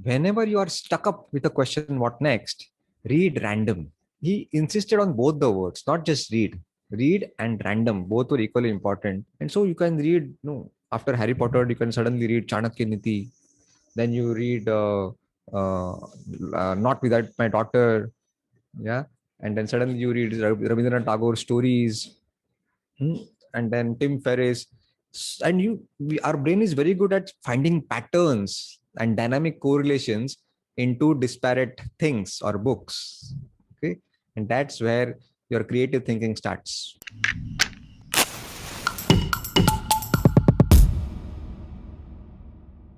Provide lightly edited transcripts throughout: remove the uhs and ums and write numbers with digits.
whenever you are stuck up with a question, what next? Read random. He insisted on both the words, not just read. Read and random, both were equally important. And so you can read, after Harry Potter, you can suddenly read Chanakya Niti. Then you read Not Without My Daughter. Yeah. And then suddenly you read Rabindranath Tagore stories. Hmm. And then Tim Ferriss. And our brain is very good at finding patterns and dynamic correlations into disparate things or books. Okay. And that's where your creative thinking starts.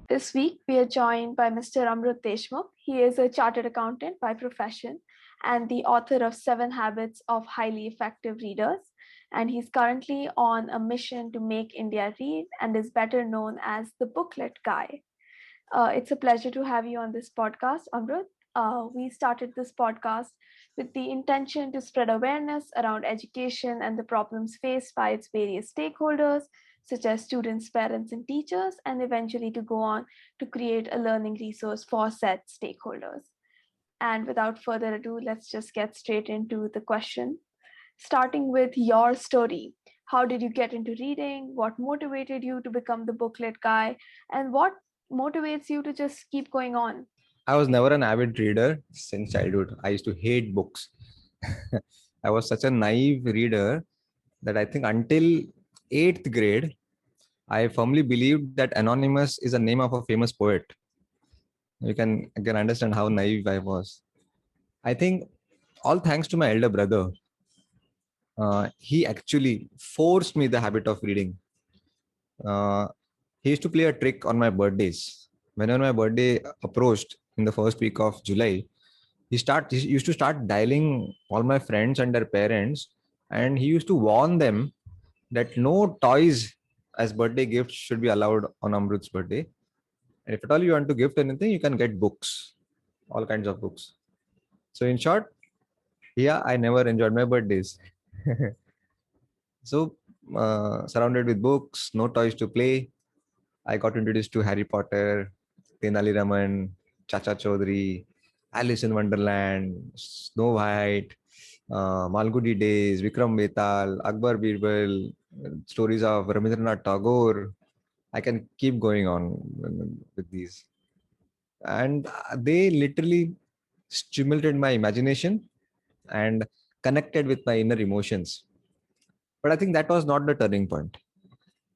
This week, we are joined by Mr. Amrut Deshmukh. He is a chartered accountant by profession and the author of 7 Habits of Highly Effective Readers. And he's currently on a mission to make India read and is better known as the Booklet Guy. It's a pleasure to have you on this podcast, Amrut. We started this podcast with the intention to spread awareness around education and the problems faced by its various stakeholders, such as students, parents, and teachers, and eventually to go on to create a learning resource for said stakeholders. And without further ado, let's just get straight into the question. Starting with your story. How did you get into reading? What motivated you to become the booklet guy? And what motivates you to just keep going on? I was never an avid reader since childhood. I used to hate books. I was such a naive reader that I think until 8th grade, I firmly believed that Anonymous is a name of a famous poet. You can understand how naive I was. I think all thanks to my elder brother. He actually forced me the habit of reading. Uh, he used to play a trick on my birthdays. Whenever my birthday approached in the first week of July, he used to start dialing all my friends and their parents, and he used to warn them that no toys as birthday gifts should be allowed on Amrut's birthday. And if at all you want to gift anything, you can get books, all kinds of books. So in short, yeah, I never enjoyed my birthdays. So surrounded with books, no toys to play, I got introduced to Harry Potter, Tenali Raman, Chacha Chaudhary, Alice in Wonderland, Snow White, Malgudi Days, Vikram Betal, Akbar Birbal, stories of Rabindranath Tagore. I can keep going on with these. And they literally stimulated my imagination and connected with my inner emotions. But I think that was not the turning point.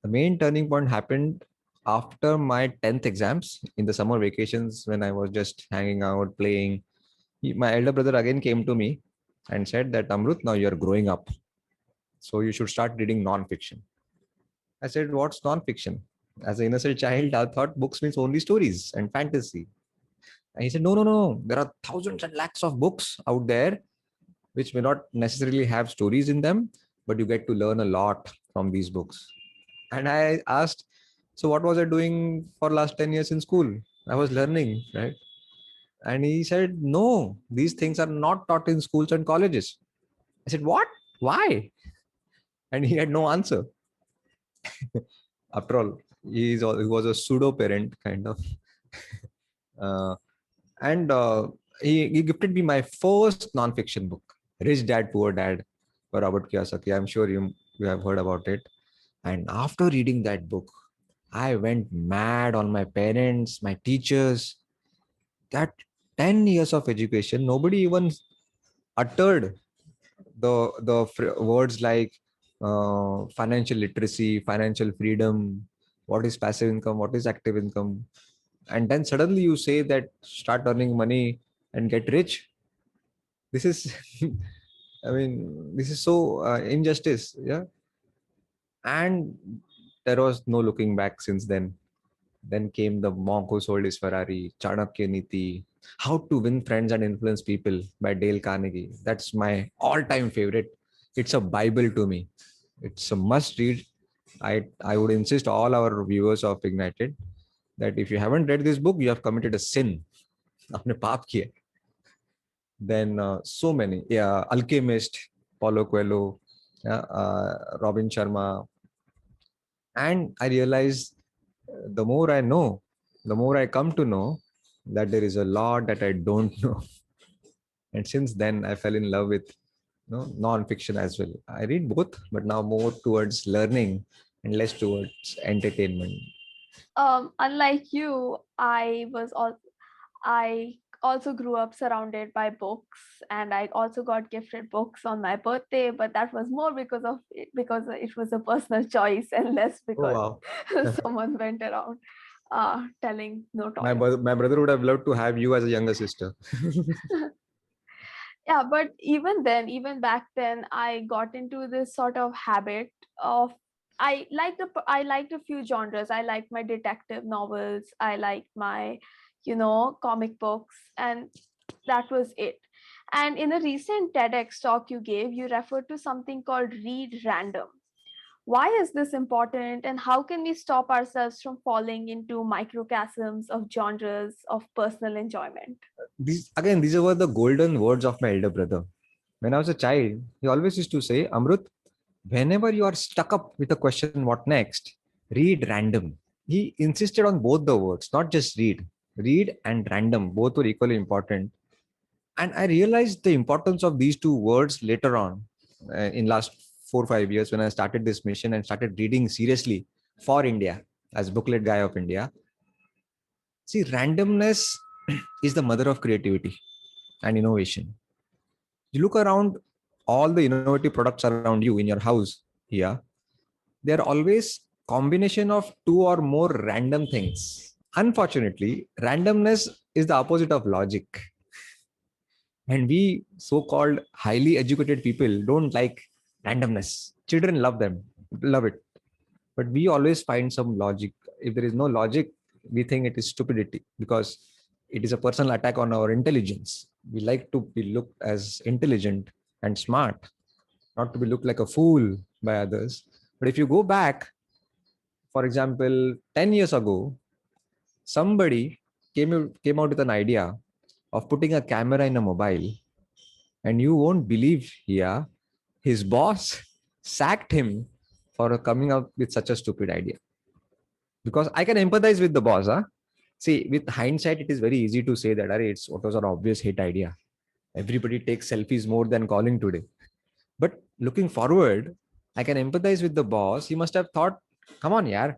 The main turning point happened after my 10th exams in the summer vacations when I was just hanging out, playing. My elder brother again came to me and said that, Amrut, now you're growing up. So you should start reading non-fiction. I said, what's non-fiction? As an innocent child, I thought books means only stories and fantasy. And he said, no, no, no. There are thousands and lakhs of books out there which may not necessarily have stories in them, but you get to learn a lot from these books. And I asked, so what was I doing for last 10 years in school? I was learning, right? And he said, no, these things are not taught in schools and colleges. I said, what? Why? And he had no answer. After all, he was a pseudo parent kind of. Uh, and he gifted me my first non-fiction book, Rich Dad, Poor Dad by Robert Kiyosaki. I'm sure you have heard about it. And after reading that book, I went mad on my parents, my teachers. That 10 years of education, nobody even uttered the words like financial literacy, financial freedom, what is passive income, what is active income. And then suddenly you say that start earning money and get rich. This is, I mean, this is so injustice. Yeah. And there was no looking back since then. Then came The Monk Who Sold His Ferrari, Chanakya Niti, How to Win Friends and Influence People by Dale Carnegie. That's my all-time favorite. It's a Bible to me. It's a must-read. I would insist all our viewers of Ignited that if you haven't read this book, you have committed a sin. आपने पाप किया. Then so many. Yeah, Alchemist, Paulo Coelho, yeah, Robin Sharma. And I realized the more I know, the more I come to know, that there is a lot that I don't know. And since then, I fell in love with non-fiction as well. I read both, but now more towards learning and less towards entertainment. Unlike you, I also grew up surrounded by books, and I also got gifted books on my birthday, but that was more because it was a personal choice and less Oh because wow. someone went around telling no My, toys. my brother would have loved to have you as a younger sister. Yeah, but even then, even back then, I got into this sort of habit of I liked a few genres. I liked my detective novels. I liked my, comic books, and that was it. And in a recent TEDx talk you gave, you referred to something called read random. Why is this important, and how can we stop ourselves from falling into microchasms of genres of personal enjoyment? These were the golden words of my elder brother. When I was a child, he always used to say, Amrut, whenever you are stuck up with a question, what next? Read random. He insisted on both the words, not just read. Read and random, both were equally important. And I realized the importance of these two words later on in last 4 or 5 years when I started this mission and started reading seriously for India as booklet guy of India. See, randomness is the mother of creativity and innovation. You look around all the innovative products around you in your house here, they're always combination of two or more random things. Unfortunately, randomness is the opposite of logic. And we so-called highly educated people don't like randomness. Children love it. But we always find some logic. If there is no logic, we think it is stupidity because it is a personal attack on our intelligence. We like to be looked as intelligent and smart, not to be looked like a fool by others. But if you go back, for example, 10 years ago, somebody came out with an idea of putting a camera in a mobile, and you won't believe here, his boss sacked him for coming out with such a stupid idea. Because I can empathize with the boss. Huh? See, with hindsight, it is very easy to say that it was an obvious hit idea. Everybody takes selfies more than calling today. But looking forward, I can empathize with the boss. He must have thought, come on, yaar,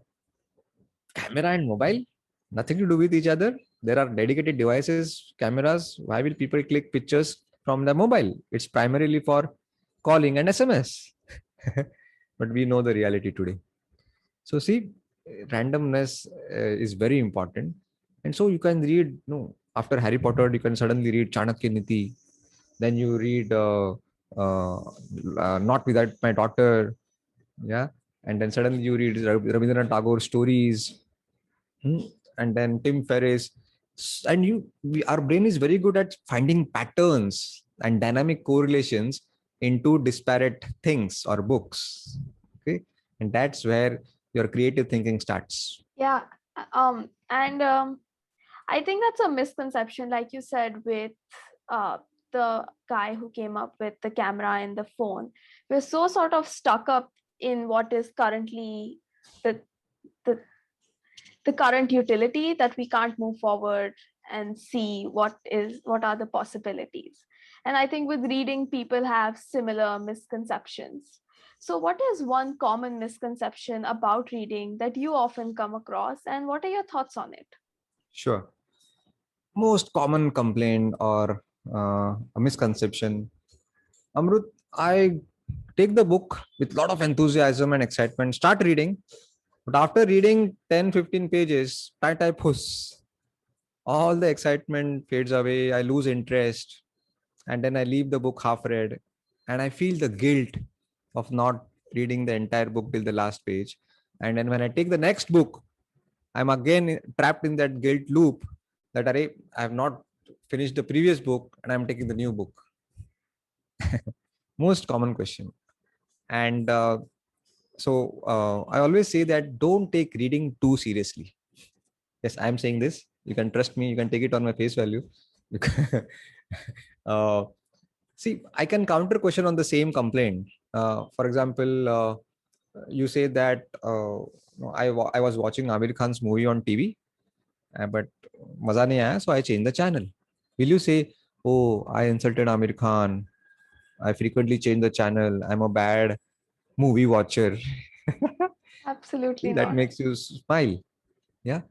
camera and mobile, nothing to do with each other. There are dedicated devices, cameras. Why will people click pictures from the mobile? It's primarily for calling and SMS. But we know the reality today. So see, randomness is very important. And so you can read, after Harry Potter, you can suddenly read Chanakya Niti. Then you read Not Without My Daughter. Yeah. And then suddenly you read Rabindranath Tagore stories. Hmm. And then Tim Ferriss. And our brain is very good at finding patterns and dynamic correlations into disparate things or books. Okay. And that's where your creative thinking starts. Yeah, and I think that's a misconception, like you said, with uh, the guy who came up with the camera and the phone. We're so sort of stuck up in what is currently the the the current utility that we can't move forward and see what are the possibilities. And I think with reading, people have similar misconceptions. So what is one common misconception about reading that you often come across, and what are your thoughts on it? Sure. Most common complaint or a misconception. Amrut, I take the book with a lot of enthusiasm and excitement, start reading, but after reading 10, 15 pages, I type puss. All the excitement fades away. I lose interest. And then I leave the book half read. And I feel the guilt of not reading the entire book till the last page. And then when I take the next book, I'm again trapped in that guilt loop that I have not finished the previous book and I'm taking the new book. Most common question. And I always say that don't take reading too seriously. Yes, I'm saying this. You can trust me. You can take it on my face value. uh, See, I can counter question on the same complaint. For example, you say that I was watching Amir Khan's movie on TV, but maza nahi aaya, so I changed the channel. Will you say, oh, I insulted Amir Khan, I frequently change the channel, I'm a bad movie watcher? Absolutely See, that not. makes you smile. Yeah.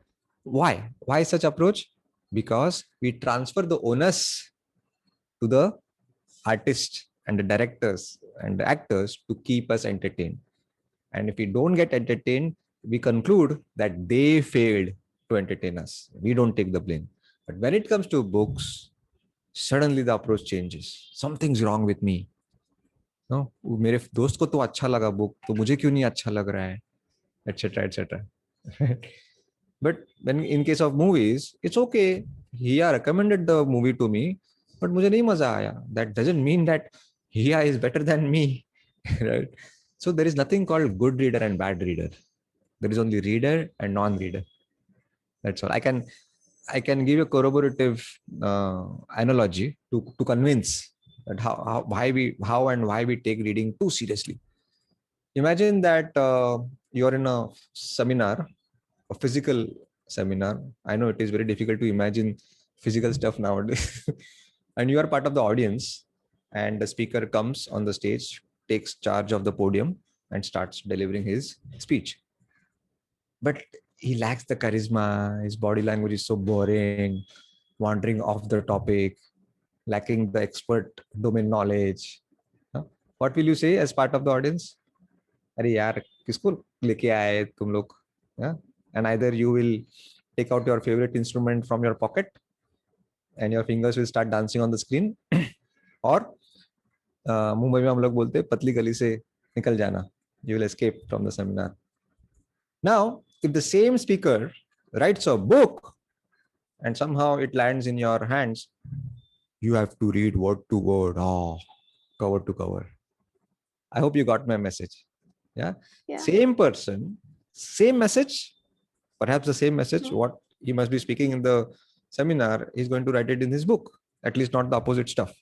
Why such approach? Because we transfer the onus to the artists and the directors and the actors to keep us entertained. And if we don't get entertained, we conclude that they failed to entertain us. We don't take the blame. But when it comes to books, suddenly the approach changes. Something's wrong with me. No, मेरे दोस्त को तो अच्छा लगा book, तो मुझे क्यों नहीं अच्छा लग रहा है, etc. etc. But when in case of movies, it's okay. He recommended the movie to me, but मुझे नहीं मजा आया. That doesn't mean that he is better than me, right? So there is nothing called good reader and bad reader. There is only reader and non-reader. That's all. I can give a corroborative analogy to convince that how and why we take reading too seriously. Imagine that you're in a seminar, a physical seminar. I know it is very difficult to imagine physical stuff nowadays. And you are part of the audience, and the speaker comes on the stage, takes charge of the podium, and starts delivering his speech. But he lacks the charisma. His body language is so boring, wandering off the topic, lacking the expert domain knowledge. Huh? What will you say as part of the audience? अरे यार किसको लेके आए तुम लोग? And either you will take out your favorite instrument from your pocket and your fingers will start dancing on the screen, or Mumbai में हम लोग बोलते हैं पतली गली से निकल जाना. You will escape from the seminar. Now, if the same speaker writes a book and somehow it lands in your hands, you have to read word to word, cover to cover. I hope you got my message. Yeah. Same person, same message, perhaps the same message, what he must be speaking in the seminar, he's going to write it in his book, at least not the opposite stuff.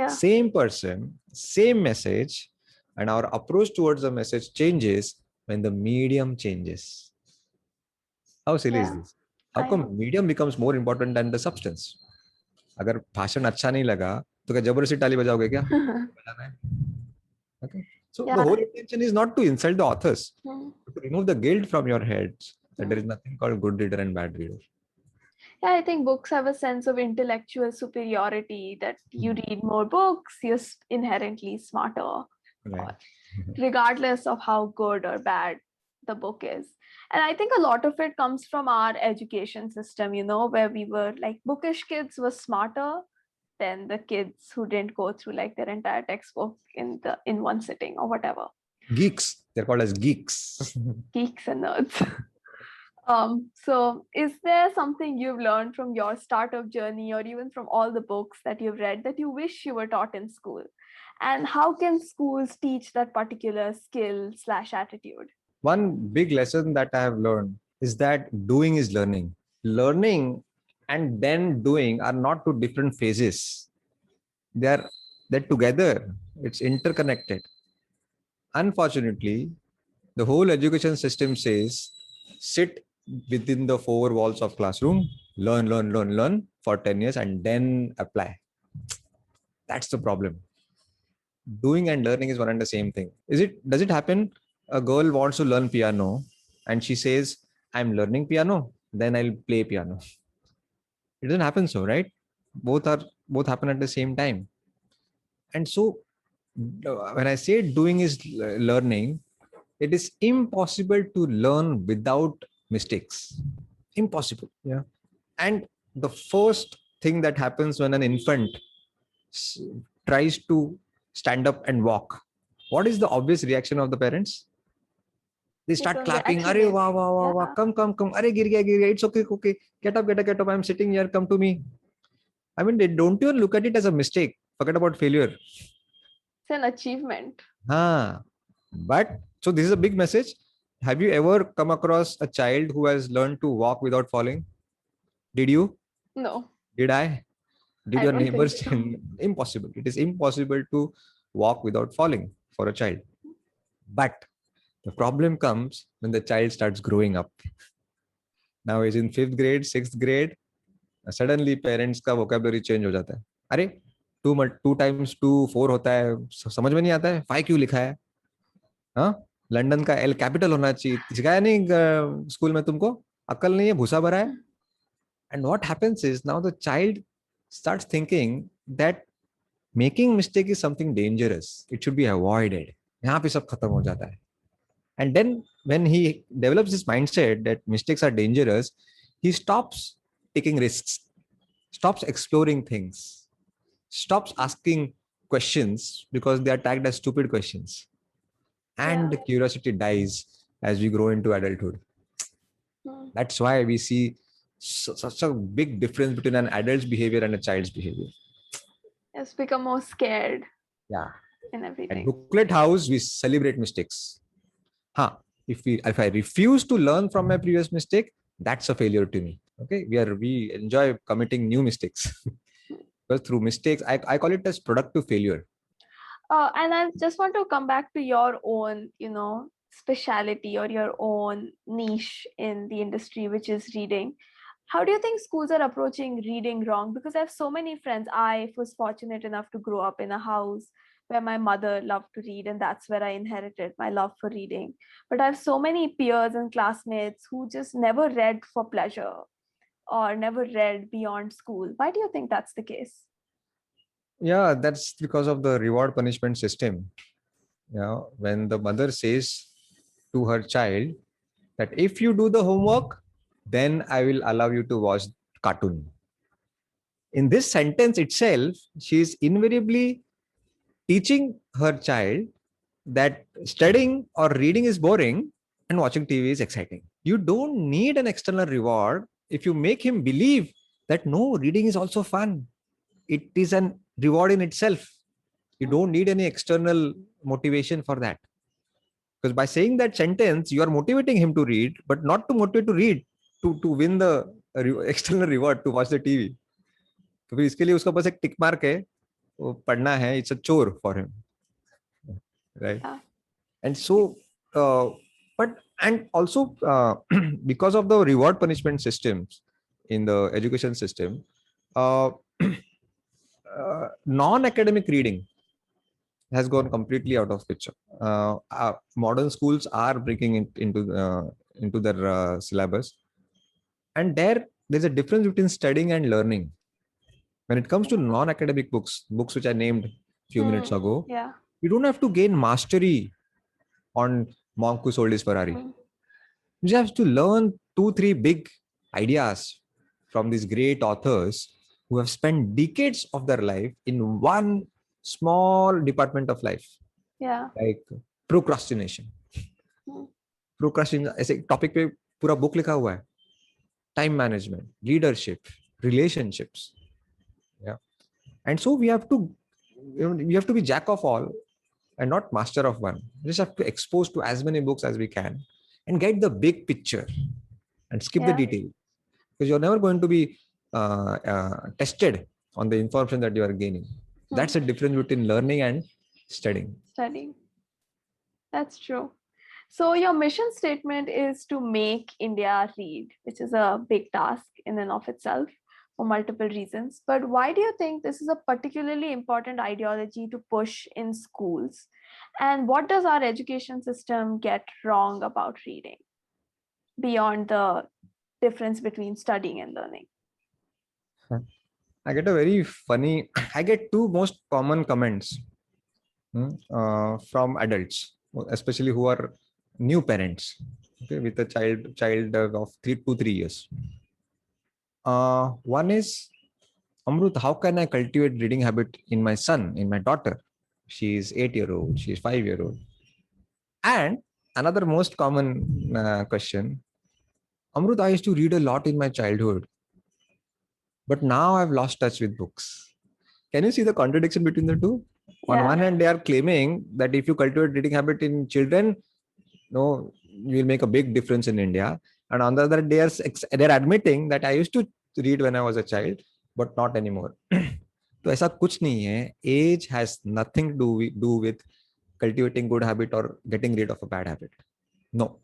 Same person, same message, and our approach towards the message changes when the medium changes. How silly is this? How come medium becomes more important than the substance? अगर भाषण अच्छा नहीं लगा तो क्या जबरदस्ती ताली बजाओगे क्या? Okay. So the whole intention is not to insult the authors, but to remove the guilt from your heads that there is nothing called good reader and bad reader. Yeah, I think books have a sense of intellectual superiority, that you read more books, you're inherently smarter, regardless of how good or bad the book is. And I think a lot of it comes from our education system, where we were like, bookish kids were smarter than the kids who didn't go through like their entire textbook in one sitting or whatever. Geeks, they're called as geeks. Geeks and nerds. So is there something you've learned from your startup journey, or even from all the books that you've read, that you wish you were taught in school? And how can schools teach that particular skill/attitude? One big lesson that I have learned is that doing is learning. Learning and then doing are not two different phases. They're together. It's interconnected. Unfortunately, the whole education system says sit within the four walls of classroom, learn for 10 years and then apply. That's the problem. Doing and learning is one and the same thing. Does it happen? A girl wants to learn piano and she says, I'm learning piano, then I'll play piano. It doesn't happen so, right? Both happen at the same time. And so when I say doing is learning, it is impossible to learn without mistakes. Impossible. Yeah. And the first thing that happens when an infant tries to stand up and walk, what is the obvious reaction of the parents? They start clapping. Arey, wow, wow, wow, wow. Come. Arey, gir gaya. It's okay. Get up. I'm sitting here. Come to me. I mean, don't you look at it as a mistake? Forget about failure. It's an achievement. But so this is a big message. Have you ever come across a child who has learned to walk without falling? Did you? No. Did I? Did your neighbors? So. Impossible. It is impossible to walk without falling for a child. But the problem comes when the child starts growing up. Now he's in 5th grade, 6th grade. Suddenly parents का vocabulary change हो जाता है. अरे 2 times 2 4 होता है, समझ में नहीं आता है. 5 क्यों लिखा है? हाँ, लंदन का L कैपिटल होना चाहिए. सिखाया नहीं स्कूल में तुमको? अक्ल नहीं है, भूसा भरा है. And what happens is now the child starts thinking that making mistake is something dangerous. It should be avoided. यहाँ पे सब खत्म हो जाता है. And then when he develops this mindset that mistakes are dangerous, he stops taking risks, stops exploring things, stops asking questions because they are tagged as stupid questions. And curiosity dies as we grow into adulthood. That's why we see such a big difference between an adult's behavior and a child's behavior. It's become more scared. Yeah. In everything. At Booklet House, we celebrate mistakes. If I refuse to learn from my previous mistake, that's a failure to me. Okay, we enjoy committing new mistakes. Because through mistakes, I call it as productive failure. And I just want to come back to your own, speciality or your own niche in the industry, which is reading. How do you think schools are approaching reading wrong? Because I have so many friends. I was fortunate enough to grow up in a house where my mother loved to read, and that's where I inherited my love for reading. But I have so many peers and classmates who just never read for pleasure or never read beyond school. Why do you think that's the case? Yeah, that's because of the reward punishment system. When the mother says to her child that if you do the homework, then I will allow you to watch cartoon. In this sentence itself, she is invariably teaching her child that studying or reading is boring and watching TV is exciting. You don't need an external reward if you make him believe that no, reading is also fun. It is an reward in itself. You don't need any external motivation for that. Because by saying that sentence, you are motivating him to read, but not to motivate to read, to win the external reward to watch the TV. तो फिर इसके लिए उसका बस एक tick mark है, वो पढ़ना है. It's a chore for him, right? And so, and also because of the reward punishment systems in the education system, non-academic reading has gone completely out of picture. Modern schools are bringing it into their syllabus, and there's a difference between studying and learning. When it comes to non-academic books which I named a few minutes ago, you don't have to gain mastery on Monk Who Sold His Ferrari. You just have to learn 2-3 big ideas from these great authors who have spent decades of their life in one small department of life. Like procrastination. Procrastination ऐसे topic पे पूरा book लिखा हुआ है. Time management, leadership, relationships. And so we have to be jack of all and not master of one. We just have to expose to as many books as we can and get the big picture and skip the detail, because you're never going to be tested on the information that you are gaining. That's the difference between learning and studying. That's true. So your mission statement is to make India read, which is a big task in and of itself for multiple reasons. But why do you think this is a particularly important ideology to push in schools? And what does our education system get wrong about reading beyond the difference between studying and learning? I get two most common comments from adults, especially who are new parents, with a child of 3 to 3 years. One is, Amrut, how can I cultivate reading habit in my son, in my daughter? She is 8-year-old, she is 5-year-old. And another most common question, Amrut, I used to read a lot in my childhood, but now I've lost touch with books. Can you see the contradiction between the two? On one hand, they are claiming that if you cultivate reading habit in children, you will make a big difference in India. And on the other, they're admitting that I used to read when I was a child, but not anymore. तो ऐसा कुछ नहीं है. Age has nothing to do with cultivating good habit or getting rid of a bad habit. No.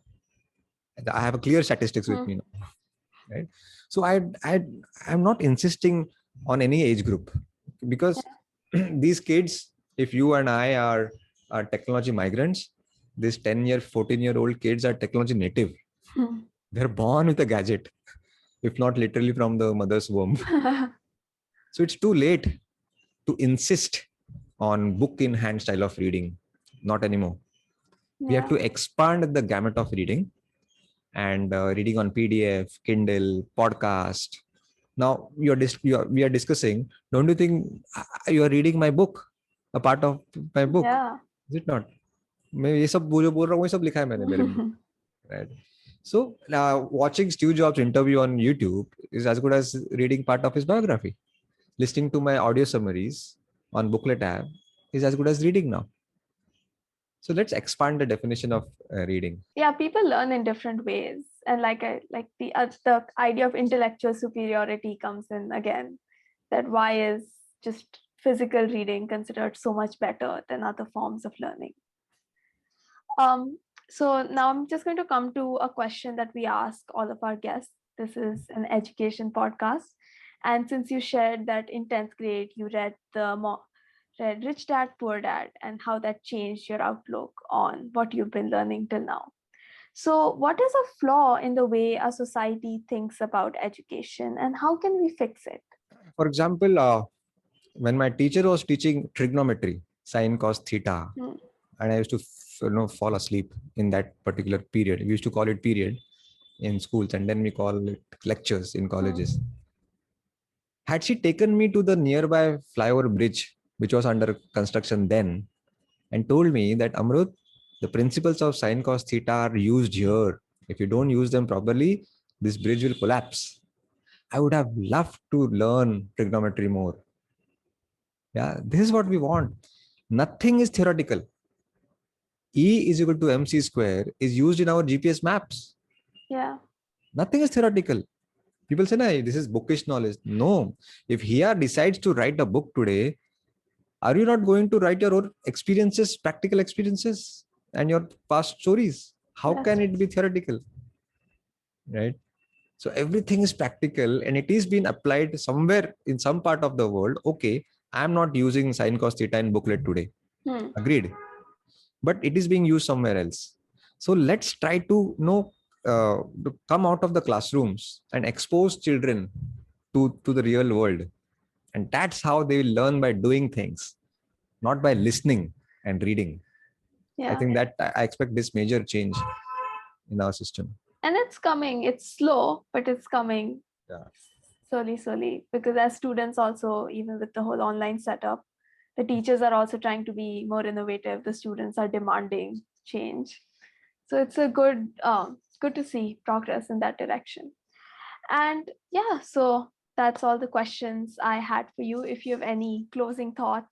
I have a clear statistics with me now. right? So I'm not insisting on any age group, because these kids, if you and I are technology migrants, these 10-year 14-year-old kids are technology native. They're born with a gadget, if not literally from the mother's womb. So it's too late to insist on book in hand style of reading. Not anymore. We have Yeah. to expand the gamut of reading, and reading on PDF, Kindle, podcast. Now we are discussing. Don't you think you are reading my book, a part of my book? Yeah. Is it not? मैं ये सब जो बोल रहा हूँ ये सब लिखा है मैंने मेरे book, right? So watching Steve Jobs interview on YouTube is as good as reading part of his biography. Listening to my audio summaries on Booklet app is as good as reading now. So let's expand the definition of reading. Yeah, people learn in different ways, and like the idea of intellectual superiority comes in again. That why is just physical reading considered so much better than other forms of learning? So now I'm just going to come to a question that we ask all of our guests. This is an education podcast, and since you shared that in 10th grade you read Rich Dad Poor Dad and how that changed your outlook on what you've been learning till now. So, what is a flaw in the way a society thinks about education, and how can we fix it? For example, when my teacher was teaching trigonometry, sine, cos, theta, and I used to fall asleep in that particular period. We used to call it period in schools, and then we call it lectures in colleges. Had she taken me to the nearby flyover bridge, which was under construction then, and told me that, Amrut, the principles of sine, cos, theta are used here. If you don't use them properly, this bridge will collapse. I would have loved to learn trigonometry more. Yeah, this is what we want. Nothing is theoretical. E is equal to mc square is used in our GPS maps. Yeah. Nothing is theoretical. People say, nah, this is bookish knowledge. No. If Hia decides to write a book today, are you not going to write your own experiences, practical experiences, and your past stories? How can it be theoretical? Right? So everything is practical, and it is being applied somewhere in some part of the world. Okay, I'm not using sine cos theta in booklet today. Agreed. But it is being used somewhere else. So let's try to to come out of the classrooms and expose children to the real world. And that's how they will learn, by doing things, not by listening and reading. Yeah. I think that I expect this major change in our system. And it's coming. It's slow, but it's coming. Yeah. Slowly. Because as students also, even with the whole online setup, the teachers are also trying to be more innovative. The students are demanding change. So it's a good to see progress in that direction. And yeah, so that's all the questions I had for you. If you have any closing thoughts,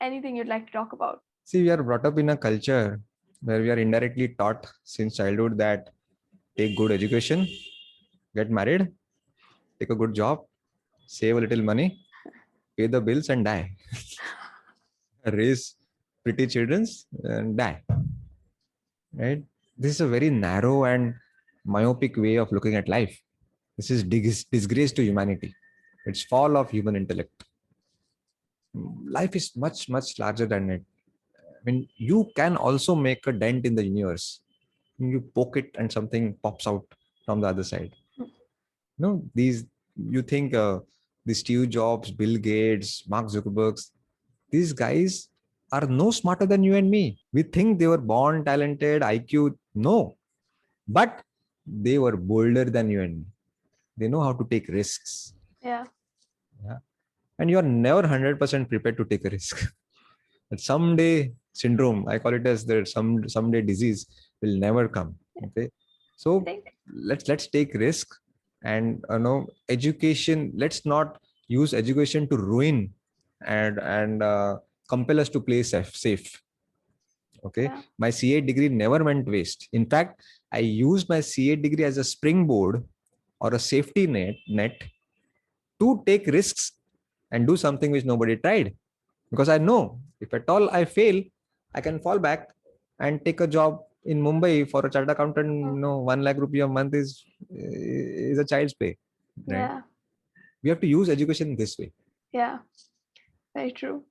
anything you'd like to talk about. See, we are brought up in a culture where we are indirectly taught since childhood that take good education, get married, take a good job, save a little money, pay the bills, and die. Raise pretty children and die. Right? This is a very narrow and myopic way of looking at life. This is disgrace to humanity. It's fall of human intellect. Life is much, much larger than it. I mean, you can also make a dent in the universe. You poke it and something pops out from the other side. You think the Steve Jobs, Bill Gates, Mark Zuckerberg, these guys are no smarter than you and me. We think they were born talented, IQ. No. But they were bolder than you and me. They know how to take risks. Yeah. And you are never 100% prepared to take a risk. That someday syndrome, I call it as the someday disease, will never come. Okay. So let's take risk, and education. Let's not use education to ruin and compel us to play safe. Okay. Yeah. My CA degree never went waste. In fact, I used my CA degree as a springboard or a safety net to take risks and do something which nobody tried. Because I know if at all I fail, I can fall back and take a job in Mumbai, for a chartered accountant, Mm. 1 lakh rupee a month is a child's play, right? Yeah, We have to use education this way. yeah, very true.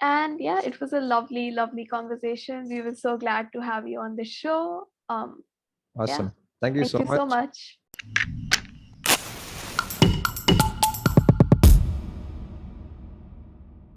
And yeah, it was a lovely, lovely conversation. We were so glad to have you on the show. Awesome. Yeah, Thank you thank so you so much. much.